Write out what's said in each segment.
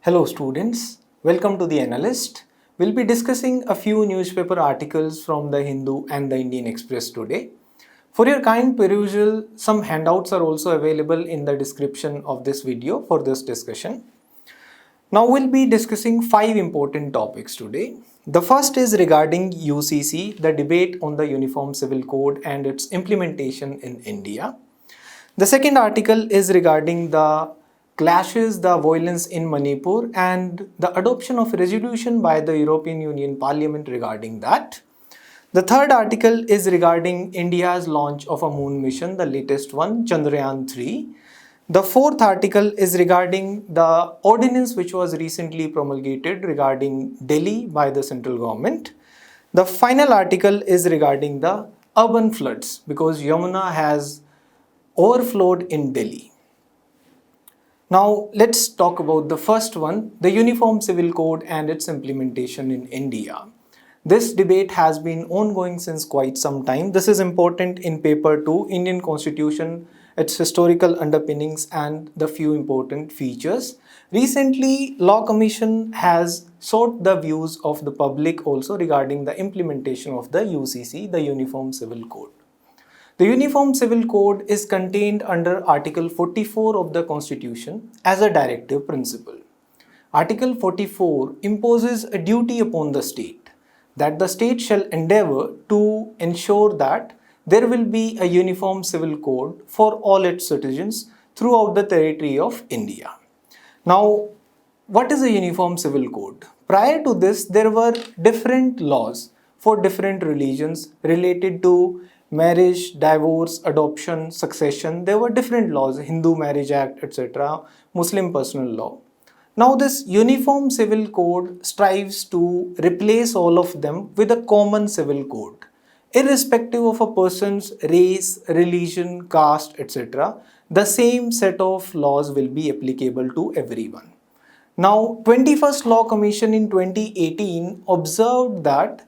Hello students, welcome to the Analyst. We'll be discussing a few newspaper articles from the Hindu and the Indian Express today. For your kind perusal, some handouts are also available in the description of this video for this discussion. Now we'll be discussing 5 important topics today. The first is regarding UCC, the debate on the Uniform Civil Code and its implementation in India. The second article is regarding the clashes, the violence in Manipur and the adoption of a resolution by the European Union Parliament regarding that. The third article is regarding India's launch of a moon mission, the latest one, Chandrayaan-3. The fourth article is regarding the ordinance which was recently promulgated regarding Delhi by the central government. The final article is regarding the urban floods because Yamuna has overflowed in Delhi. Now let's talk about the first one, the Uniform Civil Code and its implementation in India. This debate has been ongoing since quite some time. This is important in paper 2, Indian Constitution, its historical underpinnings and the few important features. Recently, Law Commission has sought the views of the public also regarding the implementation of the UCC, the Uniform Civil Code. The Uniform Civil Code is contained under Article 44 of the Constitution as a directive principle. Article 44 imposes a duty upon the state that the state shall endeavour to ensure that there will be a uniform civil code for all its citizens throughout the territory of India. Now, what is a uniform civil code? Prior to this, there were different laws for different religions related to marriage, divorce, adoption, succession. There were different laws, Hindu Marriage Act, etc., Muslim Personal Law. Now this Uniform Civil Code strives to replace all of them with a common civil code. Irrespective of a person's race, religion, caste, etc., the same set of laws will be applicable to everyone. Now, 21st Law Commission in 2018 observed that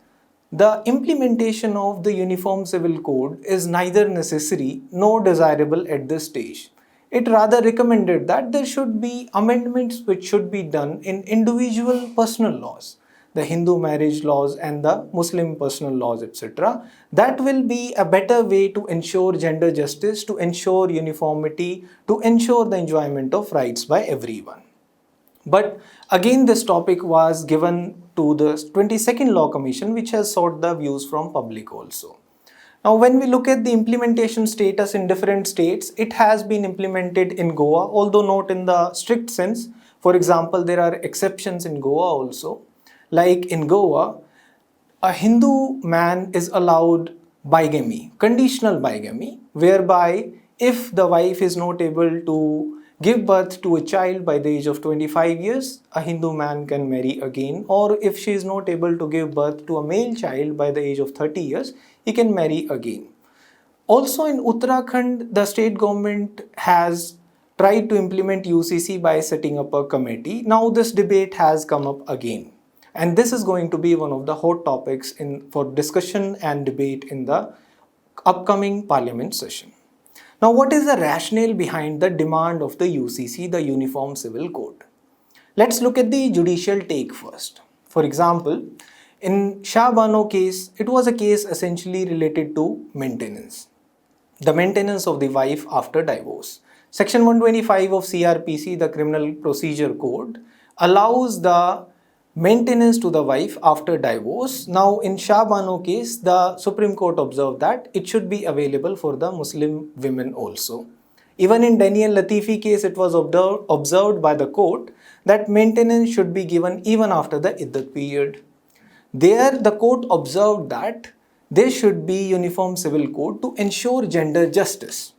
the implementation of the Uniform Civil Code is neither necessary nor desirable at this stage. It rather recommended that there should be amendments which should be done in individual personal laws, the Hindu marriage laws and the Muslim personal laws, etc. That will be a better way to ensure gender justice, to ensure uniformity, to ensure the enjoyment of rights by everyone. But again, this topic was given to the 22nd Law Commission, which has sought the views from public also. Now, when we look at the implementation status in different states, it has been implemented in Goa, although not in the strict sense. For example, there are exceptions in Goa also. Like in Goa, a Hindu man is allowed bigamy, conditional bigamy, whereby if the wife is not able to give birth to a child by the age of 25 years, a Hindu man can marry again, or if she is not able to give birth to a male child by the age of 30 years, he can marry again. Also in Uttarakhand, the state government has tried to implement UCC by setting up a committee. Now this debate has come up again. And this is going to be one of the hot topics for discussion and debate in the upcoming parliament session. Now, what is the rationale behind the demand of the UCC, the Uniform Civil Code? Let's look at the judicial take first. For example, in Shah Bano case, it was a case essentially related to maintenance. The maintenance of the wife after divorce. Section 125 of CRPC, the Criminal Procedure Code, allows the maintenance to the wife after divorce. Now in Shah Bano case, the Supreme Court observed that it should be available for the Muslim women also. Even in Daniel Latifi case, it was observed by the court that maintenance should be given even after the iddat period. There the court observed that there should be Uniform Civil Code to ensure gender justice,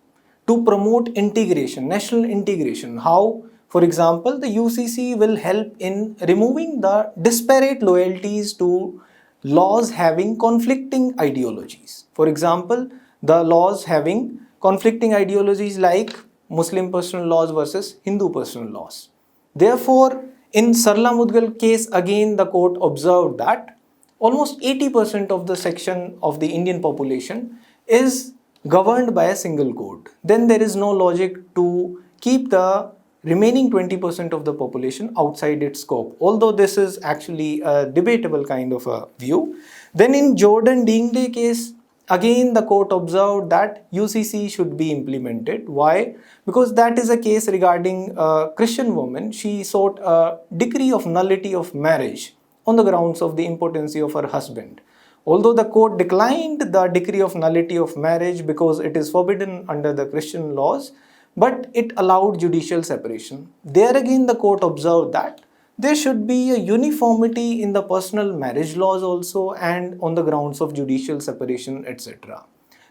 to promote integration, national integration. How? For example, the UCC will help in removing the disparate loyalties to laws having conflicting ideologies. For example, the laws having conflicting ideologies like Muslim personal laws versus Hindu personal laws. Therefore, in Sarla Mudgal case, again the court observed that almost 80% of the section of the Indian population is governed by a single code. Then there is no logic to keep the remaining 20% of the population outside its scope, although this is actually a debatable kind of a view. Then in Jordan Dingday case, again the court observed that UCC should be implemented. Why? Because that is a case regarding a Christian woman. She sought a decree of nullity of marriage on the grounds of the impotency of her husband. Although the court declined the decree of nullity of marriage because it is forbidden under the Christian laws, but it allowed judicial separation. There again, the court observed that there should be a uniformity in the personal marriage laws also and on the grounds of judicial separation, etc.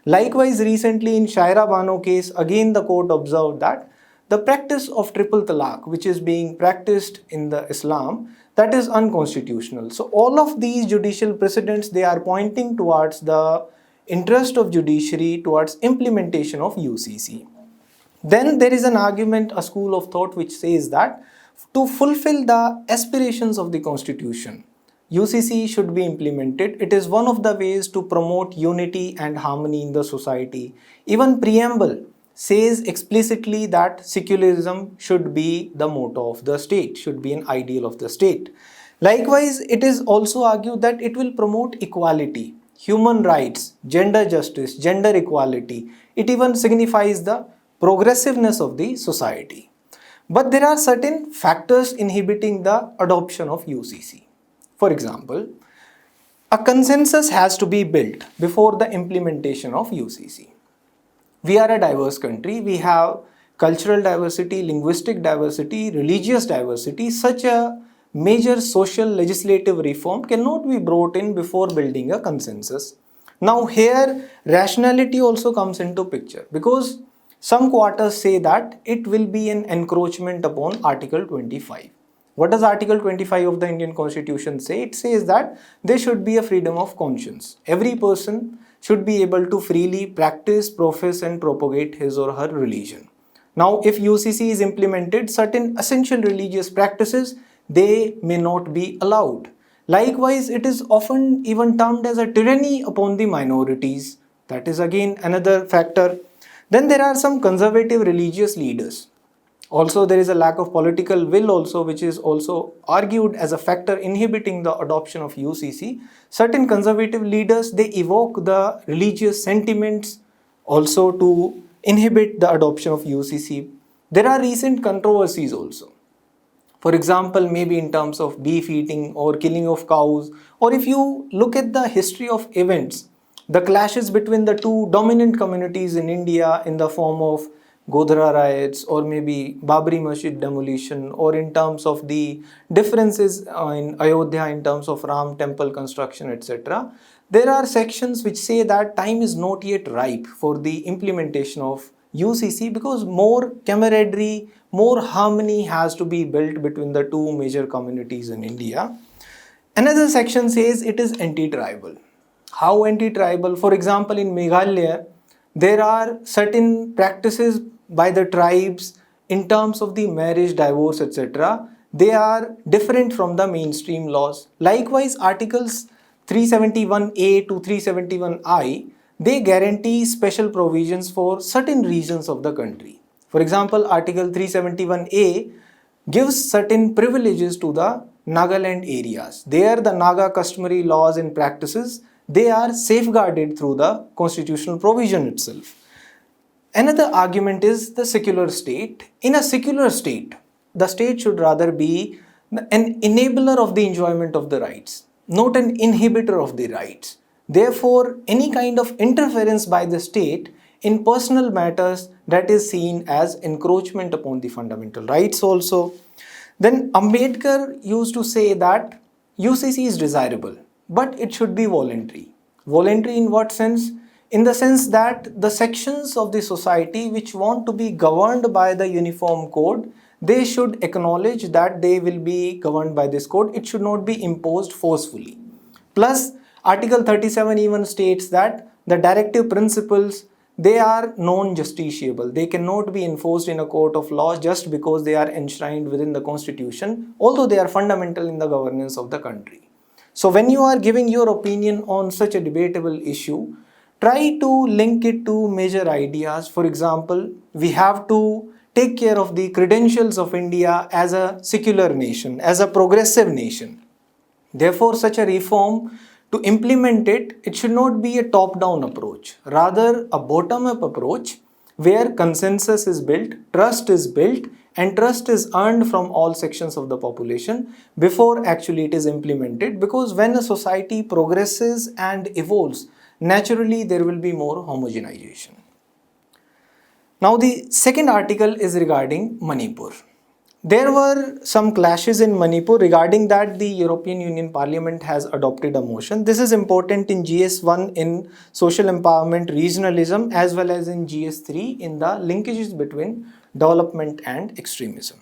Likewise, recently in Shaira Bano case, again the court observed that the practice of triple talaq, which is being practiced in the Islam, that is unconstitutional. So all of these judicial precedents, they are pointing towards the interest of judiciary towards implementation of UCC. Then there is an argument, a school of thought which says that to fulfill the aspirations of the constitution, UCC should be implemented. It is one of the ways to promote unity and harmony in the society. Even preamble says explicitly that secularism should be the motto of the state, should be an ideal of the state. Likewise, it is also argued that it will promote equality, human rights, gender justice, gender equality. It even signifies the progressiveness of the society. But there are certain factors inhibiting the adoption of UCC. For example, a consensus has to be built before the implementation of UCC. We are a diverse country. We have cultural diversity, linguistic diversity, religious diversity. Such a major social legislative reform cannot be brought in before building a consensus. Now here, rationality also comes into picture because some quarters say that it will be an encroachment upon Article 25. What does Article 25 of the Indian Constitution say? It says that there should be a freedom of conscience. Every person should be able to freely practice, profess and propagate his or her religion. Now, if UCC is implemented, certain essential religious practices, they may not be allowed. Likewise, it is often even termed as a tyranny upon the minorities. That is again another factor. Then there are some conservative religious leaders. Also, there is a lack of political will also, which is also argued as a factor inhibiting the adoption of UCC. Certain conservative leaders, they evoke the religious sentiments also to inhibit the adoption of UCC. There are recent controversies also. For example, maybe in terms of beef eating or killing of cows, or if you look at the history of events, the clashes between the two dominant communities in India in the form of Godhra riots or maybe Babri Masjid demolition, or in terms of the differences in Ayodhya in terms of Ram temple construction, etc. There are sections which say that time is not yet ripe for the implementation of UCC because more camaraderie, more harmony has to be built between the two major communities in India. Another section says it is anti-tribal. How anti-tribal? For example, in Meghalaya, there are certain practices by the tribes in terms of the marriage, divorce, etc. They are different from the mainstream laws. Likewise, Articles 371A to 371I, they guarantee special provisions for certain regions of the country. For example, Article 371A gives certain privileges to the Nagaland areas. There, the Naga customary laws and practices, they are safeguarded through the constitutional provision itself. Another argument is the secular state. In a secular state, the state should rather be an enabler of the enjoyment of the rights, not an inhibitor of the rights. Therefore, any kind of interference by the state in personal matters, that is seen as encroachment upon the fundamental rights also. Then Ambedkar used to say that UCC is desirable, but it should be voluntary. Voluntary in what sense? In the sense that the sections of the society which want to be governed by the uniform code, they should acknowledge that they will be governed by this code. It should not be imposed forcefully. Plus, Article 37 even states that the directive principles, they are non-justiciable. They cannot be enforced in a court of law just because they are enshrined within the constitution, although they are fundamental in the governance of the country. So when you are giving your opinion on such a debatable issue, try to link it to major ideas. For example, we have to take care of the credentials of India as a secular nation, as a progressive nation. Therefore, such a reform, to implement it, it should not be a top-down approach, rather a bottom-up approach where consensus is built, trust is built, and trust is earned from all sections of the population before actually it is implemented. Because when a society progresses and evolves, naturally there will be more homogenization. Now the second article is regarding Manipur. There were some clashes in Manipur regarding that the European Union Parliament has adopted a motion. This is important in GS1 in social empowerment, regionalism, as well as in GS3 in the linkages between development and extremism.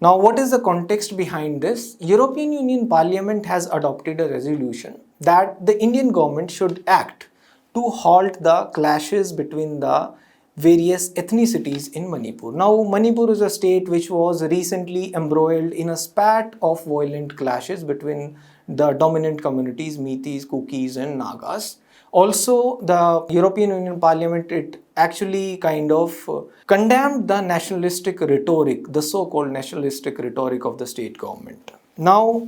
Now, what is the context behind this? European Union Parliament has adopted a resolution that the Indian government should act to halt the clashes between the various ethnicities in Manipur. Now, Manipur is a state which was recently embroiled in a spat of violent clashes between the dominant communities, Meiteis, Kukis and Nagas. Also, the European Union Parliament, it actually kind of condemned the nationalistic rhetoric, the so-called nationalistic rhetoric of the state government. Now,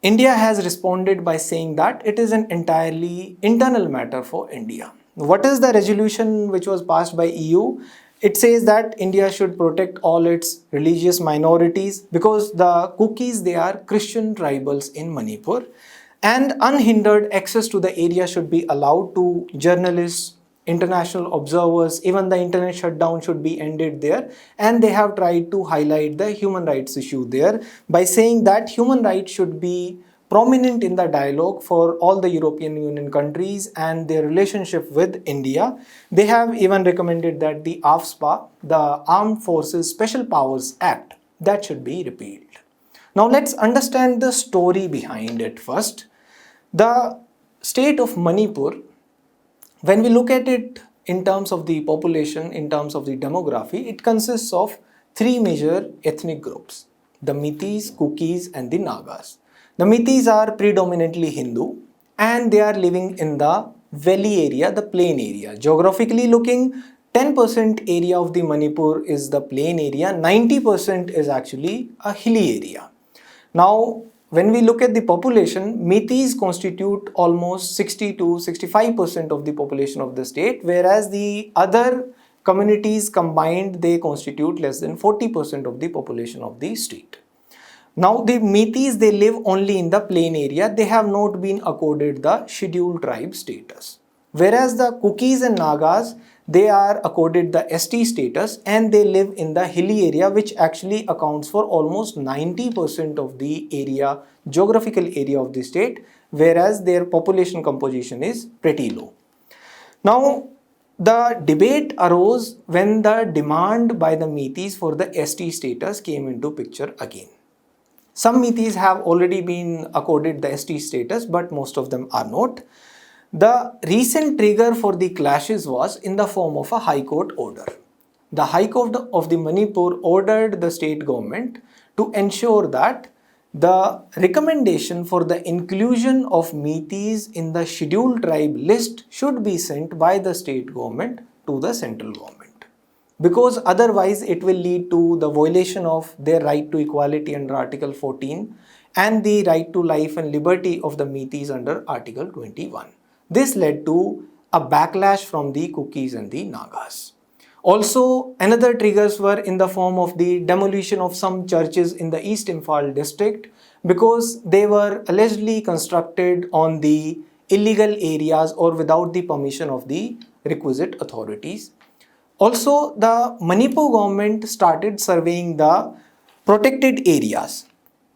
India has responded by saying that it is an entirely internal matter for India. What is the resolution which was passed by EU? It says that India should protect all its religious minorities because the Kukis, they are Christian tribals in Manipur, and unhindered access to the area should be allowed to journalists, international observers. Even the internet shutdown should be ended there, and they have tried to highlight the human rights issue there by saying that human rights should be prominent in the dialogue for all the European Union countries and their relationship with India. They have even recommended that the AFSPA, the Armed Forces Special Powers Act, that should be repealed. Now let's understand the story behind it first. The state of Manipur, when we look at it in terms of the population, in terms of the demography, it consists of three major ethnic groups: the Meiteis, Kukis and the Nagas. The Meiteis are predominantly Hindu and they are living in the valley area, the plain area. Geographically looking, 10% area of the Manipur is the plain area, 90% is actually a hilly area. Now, when we look at the population, Meiteis constitute almost 60 to 65% of the population of the state, whereas the other communities combined, they constitute less than 40% of the population of the state. Now, the Meiteis, they live only in the plain area. They have not been accorded the scheduled tribe status. Whereas the Kukis and Nagas, they are accorded the ST status and they live in the hilly area, which actually accounts for almost 90% of the area, geographical area of the state, whereas their population composition is pretty low. Now, the debate arose when the demand by the Meiteis for the ST status came into picture again. Some Meiteis have already been accorded the ST status, but most of them are not. The recent trigger for the clashes was in the form of a High Court order. The High Court of the Manipur ordered the state government to ensure that the recommendation for the inclusion of Meiteis in the scheduled tribe list should be sent by the state government to the central government. Because otherwise it will lead to the violation of their right to equality under Article 14 and the right to life and liberty of the Meiteis under Article 21. This led to a backlash from the Kukis and the Nagas. Also, another triggers were in the form of the demolition of some churches in the East Imphal district because they were allegedly constructed on the illegal areas or without the permission of the requisite authorities. Also, the Manipur government started surveying the protected areas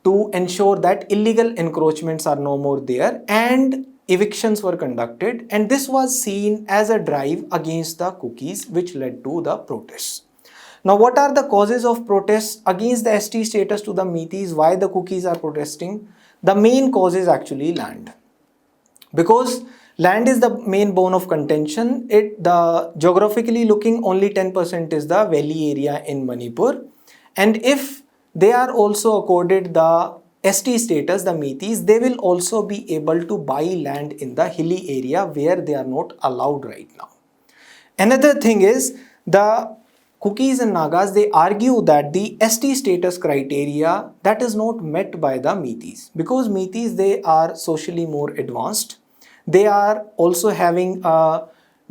to ensure that illegal encroachments are no more there, and evictions were conducted, and this was seen as a drive against the Kukis, which led to the protests. Now, what are the causes of protests against the ST status to the Meiteis? Why the Kukis are protesting? The main cause is actually land. Because land is the main bone of contention. The geographically looking, only 10% is the valley area in Manipur. And if they are also accorded the ST status, the Meiteis, they will also be able to buy land in the hilly area where they are not allowed right now. Another thing is the Kukis and Nagas, they argue that the ST status criteria that is not met by the Meiteis, because Meiteis, they are socially more advanced. They are also having a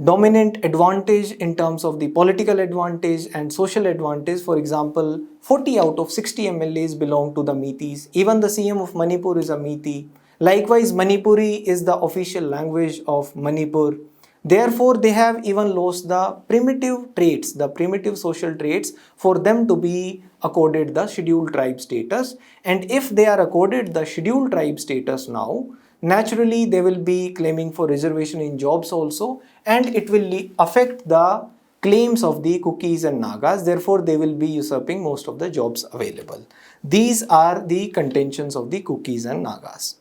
dominant advantage in terms of the political advantage and social advantage. For example, 40 out of 60 MLAs belong to the Meiteis. Even the CM of Manipur is a Meitei. Likewise, Manipuri is the official language of Manipur. Therefore, they have even lost the primitive traits, the primitive social traits, for them to be accorded the scheduled tribe status. And if they are accorded the scheduled tribe status now, naturally they will be claiming for reservation in jobs also, and it will affect the claims of the Kukis and Nagas. Therefore, they will be usurping most of the jobs available. These are the contentions of the Kukis and Nagas.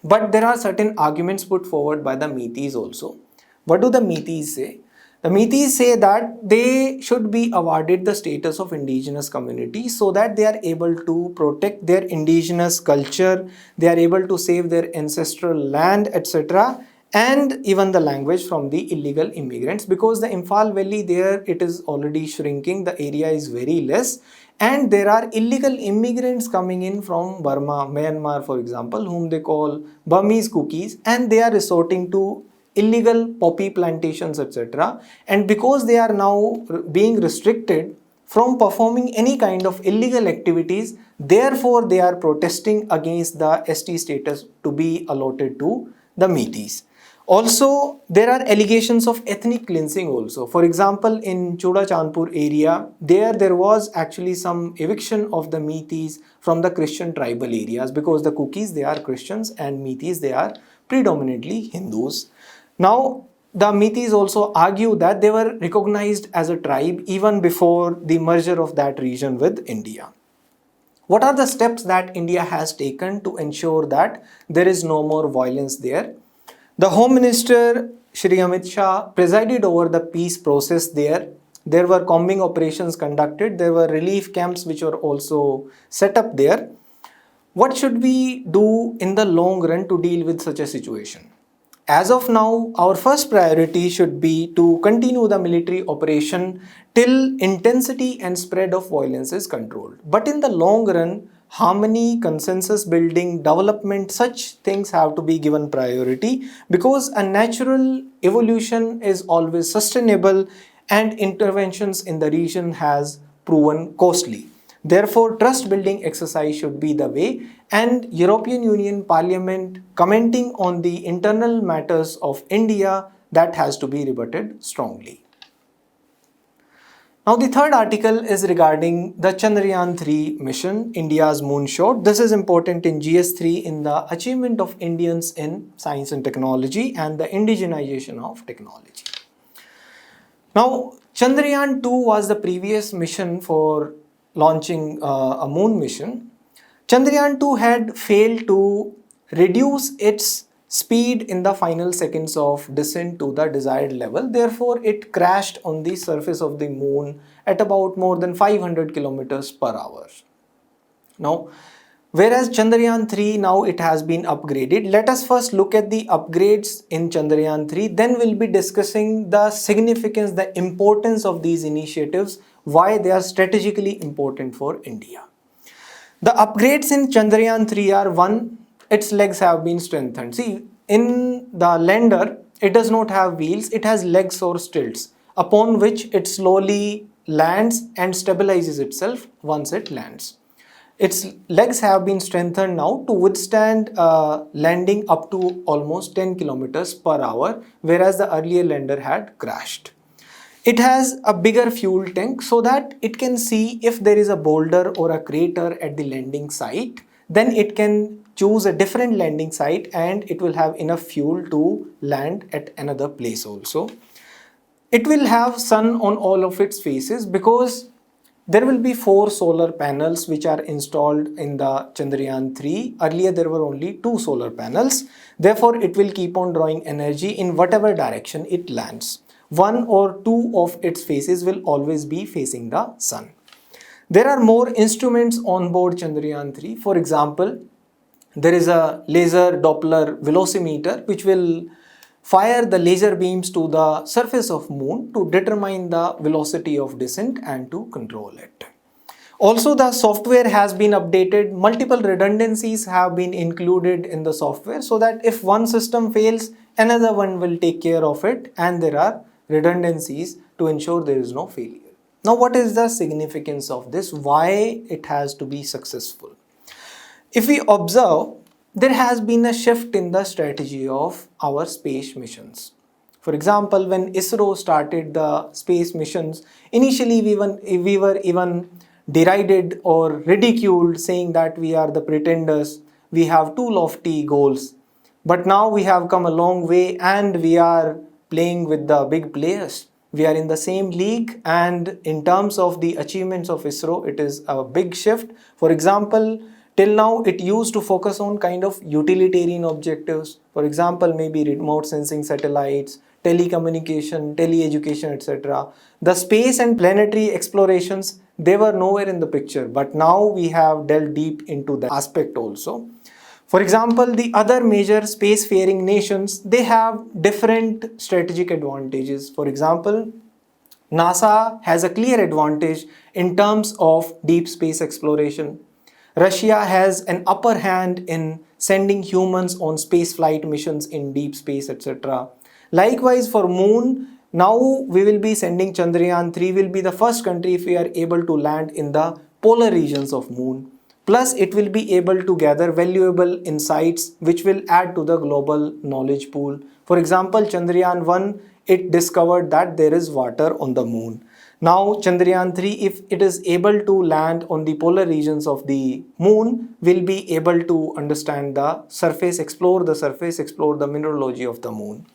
But there are certain arguments put forward by the Meiteis also. What do the Meiteis say? The Meiteis say that they should be awarded the status of indigenous community so that they are able to protect their indigenous culture, they are able to save their ancestral land, etc., and even the language from the illegal immigrants, because the Imphal Valley there, it is already shrinking, the area is very less, and there are illegal immigrants coming in from Burma, Myanmar for example, whom they call Burmese Kukis, and they are resorting to illegal poppy plantations, etc. And because they are now being restricted from performing any kind of illegal activities, therefore they are protesting against the ST status to be allotted to the Meiteis. Also, there are allegations of ethnic cleansing also. For example, in Choda Chandpur area, there was actually some eviction of the Meiteis from the Christian tribal areas, because the Kukis, they are Christians, and Meiteis, they are predominantly Hindus. Now, the Meiteis also argue that they were recognized as a tribe even before the merger of that region with India. What are the steps that India has taken to ensure that there is no more violence there? The Home Minister Shri Amit Shah presided over the peace process there. There were combing operations conducted. There were relief camps which were also set up there. What should we do in the long run to deal with such a situation? As of now, our first priority should be to continue the military operation till intensity and spread of violence is controlled. But in the long run, harmony, consensus building, development, such things have to be given priority, because a natural evolution is always sustainable and interventions in the region has proven costly. Therefore, trust building exercise should be the way, and European Union Parliament commenting on the internal matters of India, that has to be rebutted strongly. Now, the third article is regarding the Chandrayaan-3 mission, India's Moonshot. This is important in GS3 in the achievement of Indians in science and technology and the indigenization of technology. Now, Chandrayaan-2 was the previous mission for launching a moon mission. Chandrayaan-2 had failed to reduce its speed in the final seconds of descent to the desired level. Therefore, it crashed on the surface of the moon at about more than 500 kilometers per hour. Now, whereas Chandrayaan-3 now it has been upgraded. Let us first look at the upgrades in Chandrayaan-3. Then we'll be discussing the significance, the importance of these initiatives, why they are strategically important for India. The upgrades in Chandrayaan-3 are: one, its legs have been strengthened. See, in the lander, it does not have wheels, it has legs or stilts, upon which it slowly lands and stabilizes itself once it lands. Its legs have been strengthened now to withstand landing up to almost 10 kilometers per hour, whereas the earlier lander had crashed. It has a bigger fuel tank so that it can see if there is a boulder or a crater at the landing site. Then it can choose a different landing site and it will have enough fuel to land at another place also. It will have sun on all of its faces, because there will be 4 solar panels which are installed in the Chandrayaan-3. Earlier there were only 2 solar panels. Therefore, it will keep on drawing energy in whatever direction it lands. 1 or 2 of its faces will always be facing the sun. There are more instruments on board Chandrayaan-3. For example, there is a laser Doppler velocimeter which will fire the laser beams to the surface of moon to determine the velocity of descent and to control it. Also, the software has been updated. Multiple redundancies have been included in the software so that if one system fails, another one will take care of it, and there are redundancies to ensure there is no failure. Now, what is the significance of this? Why it has to be successful? If we observe, there has been a shift in the strategy of our space missions. For example, when ISRO started the space missions, initially we were even derided or ridiculed, saying that we are the pretenders, we have too lofty goals. But now we have come a long way and we are playing with the big players. We are in the same league, and in terms of the achievements of ISRO, it is a big shift. For example, till now it used to focus on kind of utilitarian objectives. For example, maybe remote sensing satellites, telecommunication, teleeducation, etc. The space and planetary explorations, they were nowhere in the picture, but now we have delved deep into that aspect also. For example, the other major spacefaring nations, they have different strategic advantages. For example, NASA has a clear advantage in terms of deep space exploration. Russia has an upper hand in sending humans on space flight missions in deep space, etc. Likewise, for Moon, now we will be sending Chandrayaan 3, will be the first country if we are able to land in the polar regions of Moon. Plus, it will be able to gather valuable insights which will add to the global knowledge pool. For example, Chandrayaan 1, it discovered that there is water on the moon. Now, Chandrayaan 3, if it is able to land on the polar regions of the moon, will be able to understand the surface, explore the mineralogy of the moon.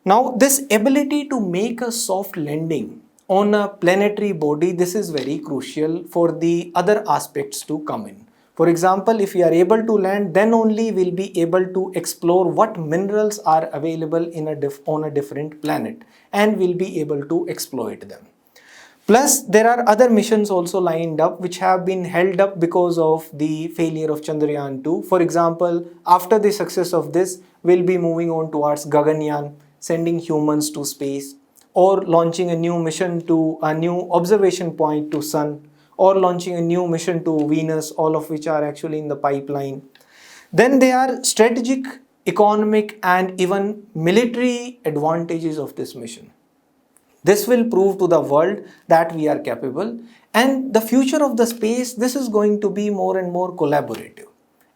Now, this ability to make a soft landing on a planetary body, this is very crucial for the other aspects to come in. For example, if we are able to land, then only we'll be able to explore what minerals are available on a different planet, and we'll be able to exploit them. Plus, there are other missions also lined up which have been held up because of the failure of Chandrayaan 2. For example, after the success of this, we'll be moving on towards Gaganyaan, sending humans to space, or launching a new mission to a new observation point to Sun, or launching a new mission to Venus, all of which are actually in the pipeline. Then there are strategic, economic, and even military advantages of this mission. This will prove to the world that we are capable, and the future of the space, this is going to be more and more collaborative.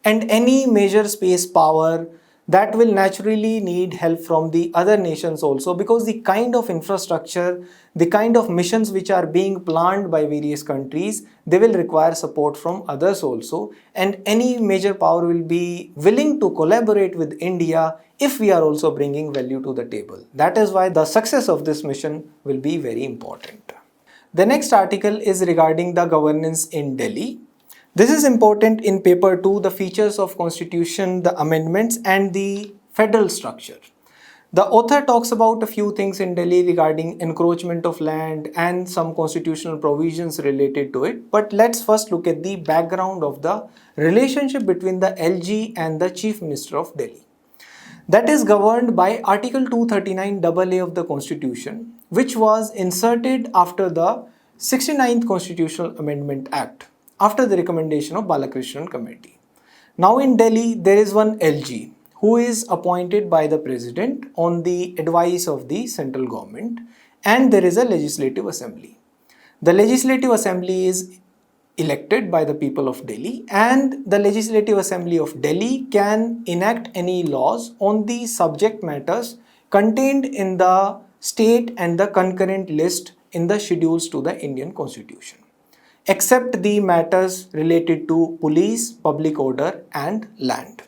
And any major space power, that will naturally need help from the other nations also, because the kind of infrastructure, the kind of missions which are being planned by various countries, they will require support from others also, and any major power will be willing to collaborate with India if we are also bringing value to the table. That is why the success of this mission will be very important. The next article is regarding the governance in Delhi. This is important in paper 2, the features of constitution, the amendments, and the federal structure. The author talks about a few things in Delhi regarding encroachment of land and some constitutional provisions related to it. But let's first look at the background of the relationship between the LG and the Chief Minister of Delhi. That is governed by Article 239AA of the Constitution, which was inserted after the 69th Constitutional Amendment Act, after the recommendation of Balakrishnan Committee. Now in Delhi, there is one LG who is appointed by the President on the advice of the central government, and there is a Legislative Assembly. The Legislative Assembly is elected by the people of Delhi, and the Legislative Assembly of Delhi can enact any laws on the subject matters contained in the state and the concurrent list in the schedules to the Indian Constitution, except the matters related to police, public order, and land.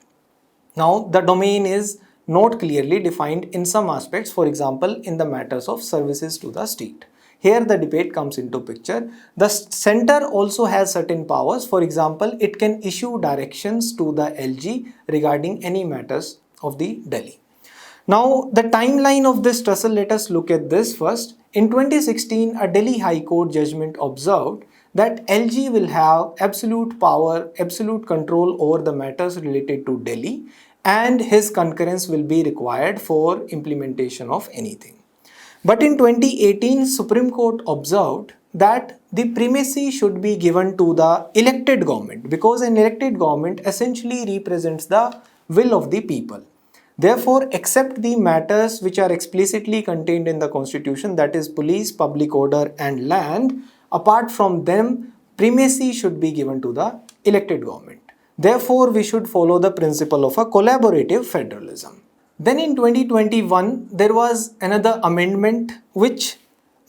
Now, the domain is not clearly defined in some aspects, for example, in the matters of services to the state. Here the debate comes into picture. The center also has certain powers. For example, it can issue directions to the LG regarding any matters of the Delhi. Now, the timeline of this tussle, let us look at this first. In 2016, a Delhi High Court judgment observed that LG will have absolute power, absolute control over the matters related to Delhi, and his concurrence will be required for implementation of anything. But in 2018, Supreme Court observed that the primacy should be given to the elected government, because an elected government essentially represents the will of the people. Therefore, except the matters which are explicitly contained in the constitution, that is police, public order and land, apart from them, primacy should be given to the elected government. Therefore, we should follow the principle of a collaborative federalism. Then in 2021, there was another amendment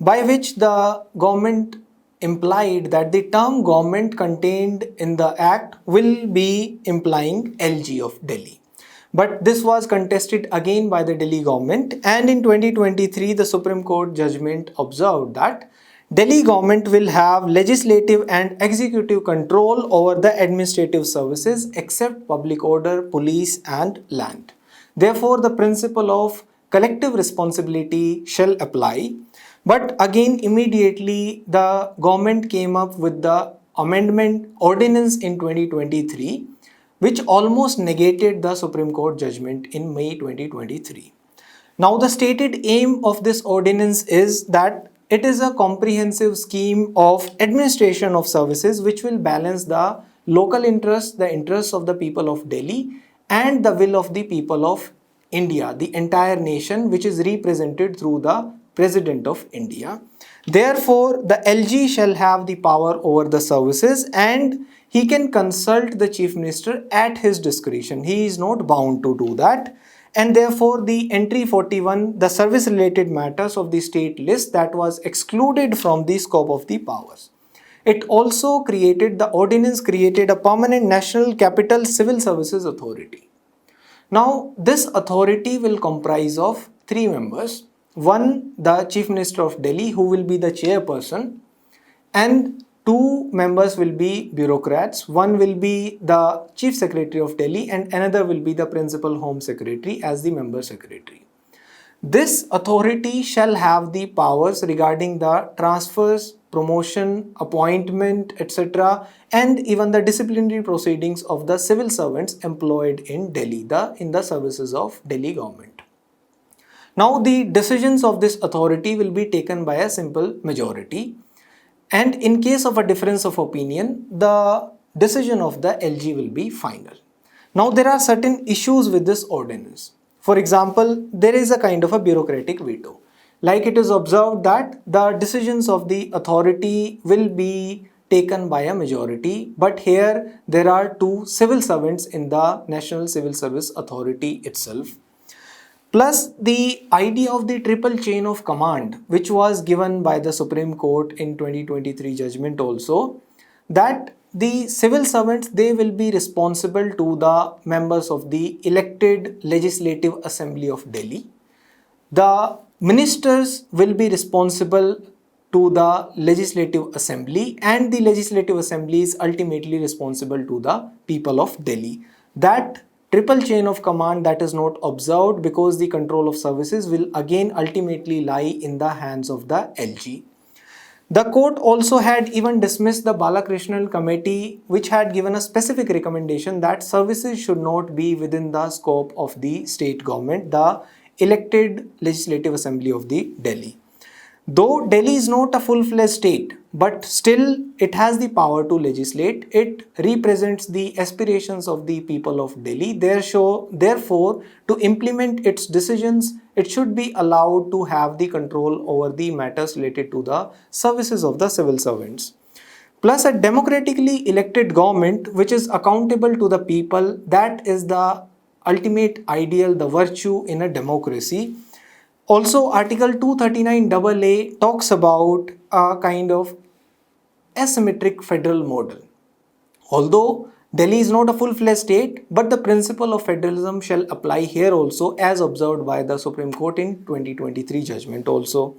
by which the government implied that the term government contained in the act will be implying LG of Delhi. But this was contested again by the Delhi government, and in 2023 the Supreme Court judgment observed that Delhi government will have legislative and executive control over the administrative services except public order, police and land. Therefore, the principle of collective responsibility shall apply. But again, immediately the government came up with the amendment ordinance in 2023, which almost negated the Supreme Court judgment in May 2023. Now, the stated aim of this ordinance is that it is a comprehensive scheme of administration of services which will balance the local interests, the interests of the people of Delhi, and the will of the people of India, the entire nation, which is represented through the President of India. Therefore, the LG shall have the power over the services and he can consult the Chief Minister at his discretion. He is not bound to do that. And therefore, the entry 41, the service related matters of the state list, that was excluded from the scope of the powers. It also the ordinance created a permanent National Capital Civil Services Authority. Now, this authority will comprise of 3 members. One, the Chief Minister of Delhi, who will be the chairperson, and 2 members will be bureaucrats. One will be the Chief Secretary of Delhi and another will be the Principal Home Secretary as the member secretary. This authority shall have the powers regarding the transfers, promotion, appointment, etc. and even the disciplinary proceedings of the civil servants employed in Delhi, in the services of Delhi government. Now, the decisions of this authority will be taken by a simple majority, and in case of a difference of opinion, the decision of the LG will be final. Now, there are certain issues with this ordinance. For example, there is a kind of a bureaucratic veto. Like it is observed that the decisions of the authority will be taken by a majority, but here there are 2 civil servants in the National Civil Service Authority itself. Plus the idea of the triple chain of command, which was given by the Supreme Court in 2023 judgment also, that the civil servants, they will be responsible to the members of the elected Legislative Assembly of Delhi. The ministers will be responsible to the Legislative Assembly, and the Legislative Assembly is ultimately responsible to the people of Delhi. That triple chain of command, that is not observed because the control of services will again ultimately lie in the hands of the LG. The court also had even dismissed the Balakrishnan committee, which had given a specific recommendation that services should not be within the scope of the state government, the elected Legislative Assembly of the Delhi. Though Delhi is not a full-fledged state, but still it has the power to legislate. It represents the aspirations of the people of Delhi. Therefore, to implement its decisions, it should be allowed to have the control over the matters related to the services of the civil servants. Plus, a democratically elected government which is accountable to the people, that is the ultimate ideal, the virtue in a democracy. Also, Article 239AA talks about a kind of asymmetric federal model. Although Delhi is not a full-fledged state, but the principle of federalism shall apply here also, as observed by the Supreme Court in 2023 judgment also.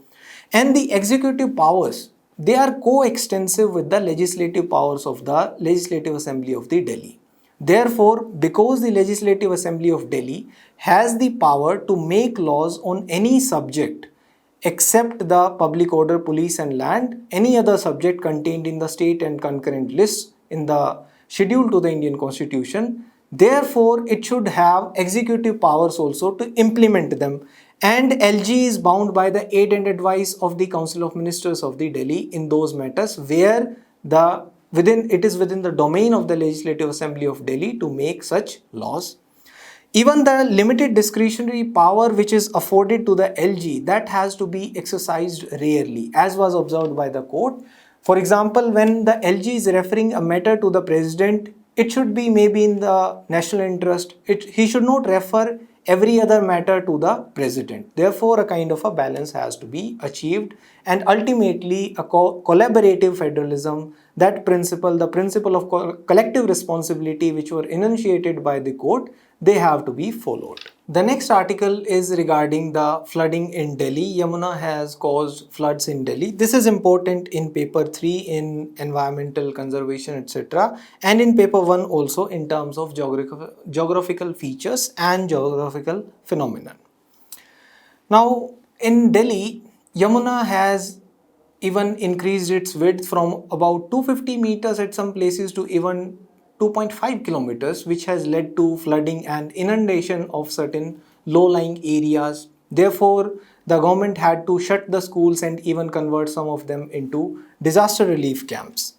And the executive powers, they are coextensive with the legislative powers of the Legislative Assembly of the Delhi. Therefore, because the Legislative Assembly of Delhi has the power to make laws on any subject except the public order, police and land, any other subject contained in the state and concurrent lists in the schedule to the Indian Constitution, Therefore, it should have executive powers also to implement them. And LG is bound by the aid and advice of the Council of Ministers of the Delhi in those matters where the within it is within the domain of the Legislative Assembly of Delhi to make such laws. Even the limited discretionary power which is afforded to the LG, that has to be exercised rarely, as was observed by the court. For example, when the LG is referring a matter to the president, it should be maybe in the national interest. He should not refer every other matter to the president. Therefore, a kind of a balance has to be achieved, and ultimately a collaborative federalism, that principle, the principle of collective responsibility which were enunciated by the court, they have to be followed. The next article is regarding the flooding in Delhi. Yamuna has caused floods in Delhi. This is important in paper 3 in environmental conservation, etc., and in paper 1 also in terms of geographical features and geographical phenomenon. Now in Delhi, Yamuna has even increased its width from about 250 meters at some places to even 2.5 kilometers, which has led to flooding and inundation of certain low-lying areas. Therefore, the government had to shut the schools and even convert some of them into disaster relief camps.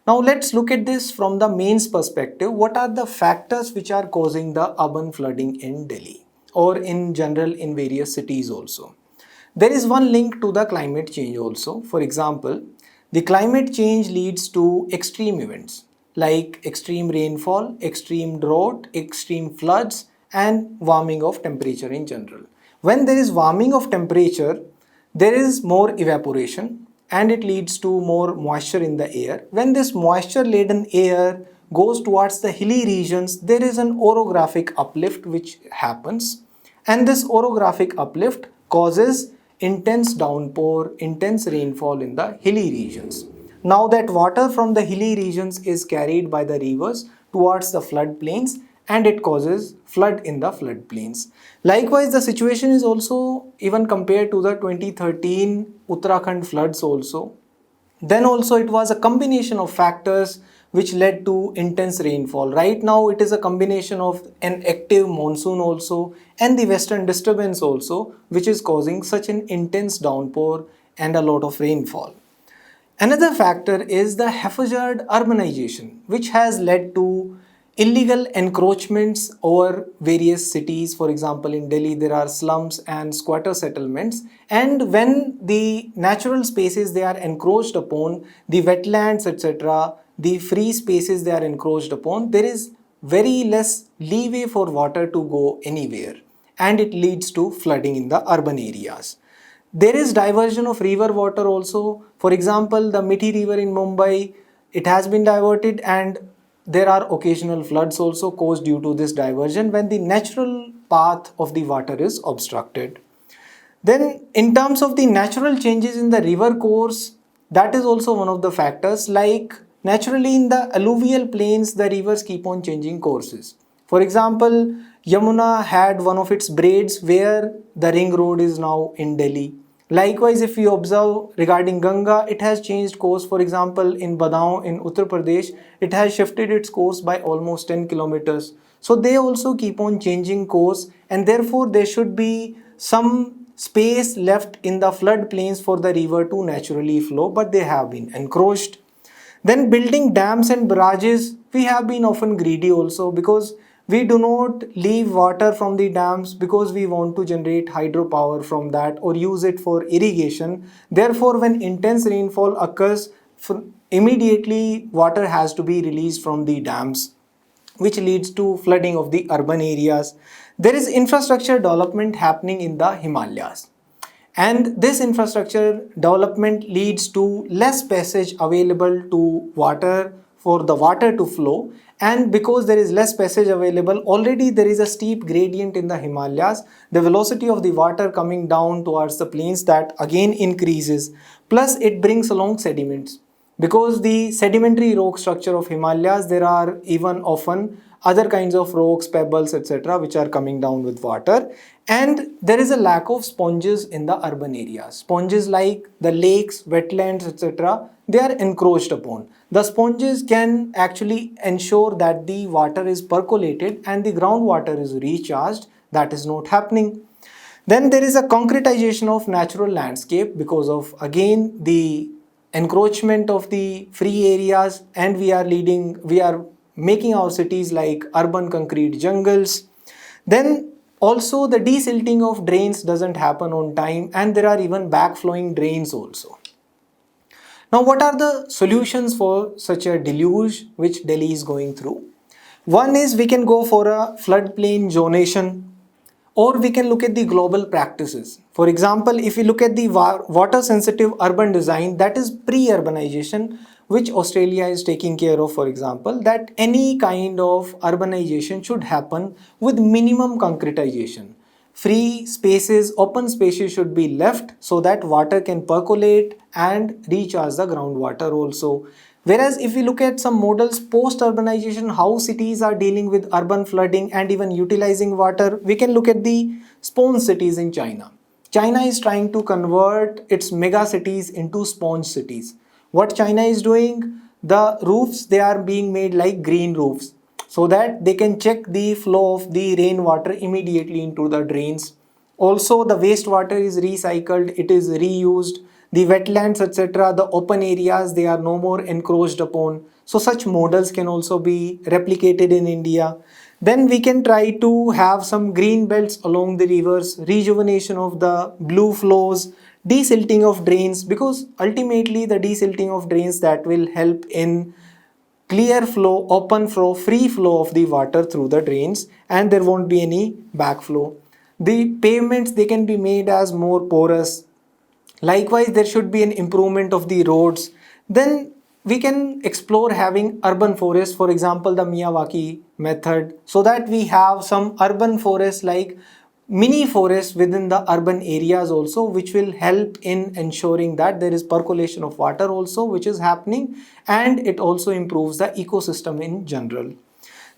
Now let's look at this from the mains perspective. What are the factors which are causing the urban flooding in Delhi or in general in various cities also? There is one link to the climate change also. For example, the climate change leads to extreme events like extreme rainfall, extreme drought, extreme floods, and warming of temperature in general. When there is warming of temperature, there is more evaporation and it leads to more moisture in the air. When this moisture laden air goes towards the hilly regions, there is an orographic uplift which happens, and this orographic uplift causes intense downpour, intense rainfall in the hilly regions. Now that water from the hilly regions is carried by the rivers towards the floodplains, and it causes flood in the floodplains. Likewise, the situation is also even compared to the 2013 Uttarakhand floods also. Then also it was a combination of factors which led to intense rainfall. Right now it is a combination of an active monsoon also and the western disturbance also, which is causing such an intense downpour and a lot of rainfall. Another factor is the haphazard urbanization, which has led to illegal encroachments over various cities. For example, in Delhi, there are slums and squatter settlements. And when the natural spaces they are encroached upon, the wetlands, etc., the free spaces they are encroached upon, there is very less leeway for water to go anywhere. And it leads to flooding in the urban areas. There is diversion of river water also. For example, the Mithi river in Mumbai, it has been diverted, and there are occasional floods also caused due to this diversion when the natural path of the water is obstructed. Then in terms of the natural changes in the river course, that is also one of the factors. Like naturally in the alluvial plains, the rivers keep on changing courses. For example, Yamuna had one of its braids where the ring road is now in Delhi. Likewise, if you observe regarding Ganga, it has changed course. For example, in Badaun in Uttar Pradesh, it has shifted its course by almost 10 kilometers. So they also keep on changing course, and therefore there should be some space left in the floodplains for the river to naturally flow, but they have been encroached. Then building dams and barrages, we have been often greedy also, because we do not leave water from the dams because we want to generate hydropower from that or use it for irrigation. Therefore, when intense rainfall occurs, immediately water has to be released from the dams, which leads to flooding of the urban areas. There is infrastructure development happening in the Himalayas. And this infrastructure development leads to less passage available to water for the water to flow. And because there is less passage available, already there is a steep gradient in the Himalayas. The velocity of the water coming down towards the plains, that again increases. Plus it brings along sediments. Because the sedimentary rock structure of Himalayas, there are even often other kinds of rocks, pebbles, etc., which are coming down with water. And there is a lack of sponges in the urban areas. Sponges like the lakes, wetlands, etc., they are encroached upon. The sponges can actually ensure that the water is percolated and the groundwater is recharged. That is not happening. Then there is a concretization of natural landscape because of again the encroachment of the free areas, and we are making our cities like urban concrete jungles. Then also the desilting of drains doesn't happen on time, and there are even backflowing drains also. Now, what are the solutions for such a deluge which Delhi is going through? One is we can go for a floodplain zonation, or we can look at the global practices. For example, if we look at the water sensitive urban design, that is pre-urbanization, which Australia is taking care of, for example, that any kind of urbanization should happen with minimum concretization. Free spaces, open spaces should be left so that water can percolate and recharge the groundwater also. Whereas if we look at some models post-urbanization, how cities are dealing with urban flooding and even utilizing water, we can look at the sponge cities in China. China is trying to convert its mega cities into sponge cities. What China is doing, the roofs, they are being made like green roofs, so that they can check the flow of the rainwater immediately into the drains. Also, the wastewater is recycled, it is reused. The wetlands, etc., the open areas, they are no more encroached upon. So such models can also be replicated in India. Then we can try to have some green belts along the rivers, rejuvenation of the blue flows, desilting of drains, because ultimately the desilting of drains, that will help in clear flow, open flow, free flow of the water through the drains, and there won't be any backflow. The pavements, they can be made as more porous. Likewise, there should be an improvement of the roads. Then we can explore having urban forests, for example, the Miyawaki method, so that we have some urban forests like mini forests within the urban areas also, which will help in ensuring that there is percolation of water also, which is happening, and it also improves the ecosystem in general.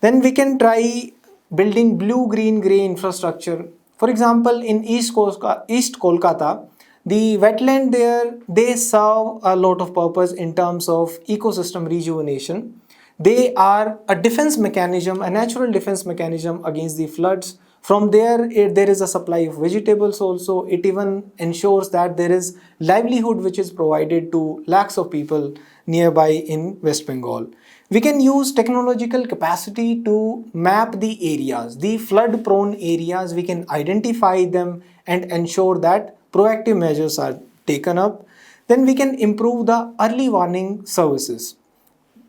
Then we can try building blue, green, grey infrastructure. For example, in East Kolkata, the wetland there, they serve a lot of purpose in terms of ecosystem rejuvenation. They are a defense mechanism, a natural defense mechanism against the floods. From there, there is a supply of vegetables also. It even ensures that there is livelihood which is provided to lakhs of people nearby in West Bengal. We can use technological capacity to map the areas, the flood prone areas. We can identify them and ensure that proactive measures are taken up. Then we can improve the early warning services.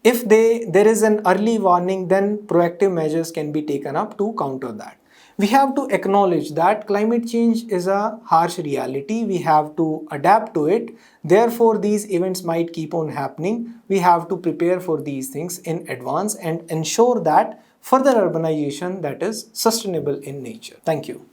If there is an early warning, then proactive measures can be taken up to counter that. We have to acknowledge that climate change is a harsh reality. We have to adapt to it. Therefore, these events might keep on happening. We have to prepare for these things in advance and ensure that further urbanization that is sustainable in nature. Thank you.